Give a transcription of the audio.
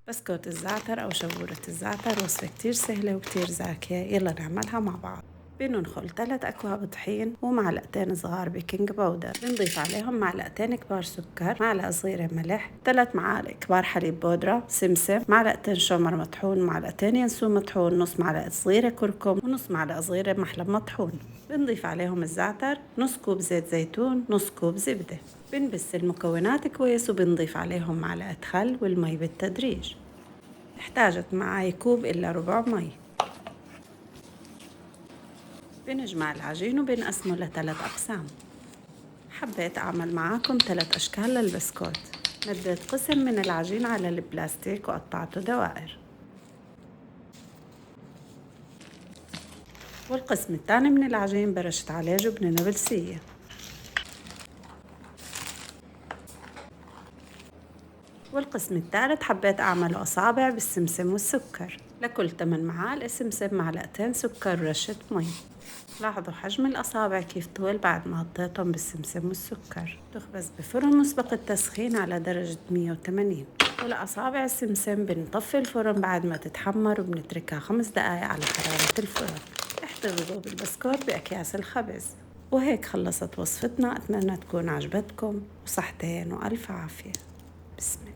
بسكوت الزعتر أو شبورة الزعتر وصفة كتير سهلة وكتير زاكية، يلا نعملها مع بعض. بننخل 3 أكواب طحين ومعلقتين صغار بيكنج باودر، بنضيف عليهم معلقتين كبار سكر، معلقة صغيرة ملح، 3 معالق كبار حليب بودرة، سمسم، معلقتين شمر مطحون، معلقتين ينسون مطحون، نص معلقة صغيرة كركم، ونص معلقة صغيرة محلب مطحون. بنضيف عليهم الزعتر، نص كوب زيت زيتون، نص كوب زبدة. بنبس المكونات كويس وبنضيف عليهم معلقة خل والمي بالتدريج. احتاجت معاي كوب إلا ربع مي. بنجمع العجين وبنقسمه ل3 أقسام. حبيت أعمل معاكم 3 أشكال للبسكوت. مديت قسم من العجين على البلاستيك وقطعته دوائر، والقسم الثاني من العجين برشت عليه جبنة نابلسية، والقسم الثالث حبيت أعمله أصابع بالسمسم والسكر. لكل 8 معالق سمسم معلقتين سكر ورشة مي. لاحظوا حجم الأصابع كيف طول بعد ما غطيتهم بالسمسم والسكر. تخبز بفرن مسبق التسخين على درجة 180. ولأصابع السمسم بنطفي الفرن بعد ما تتحمر وبنتركها 5 دقايق على حرارة الفرن. احتفظوا بالبسكوت بأكياس الخبز. وهيك خلصت وصفتنا، أتمنى تكون عجبتكم، وصحتين وألف عافية. بسم الله.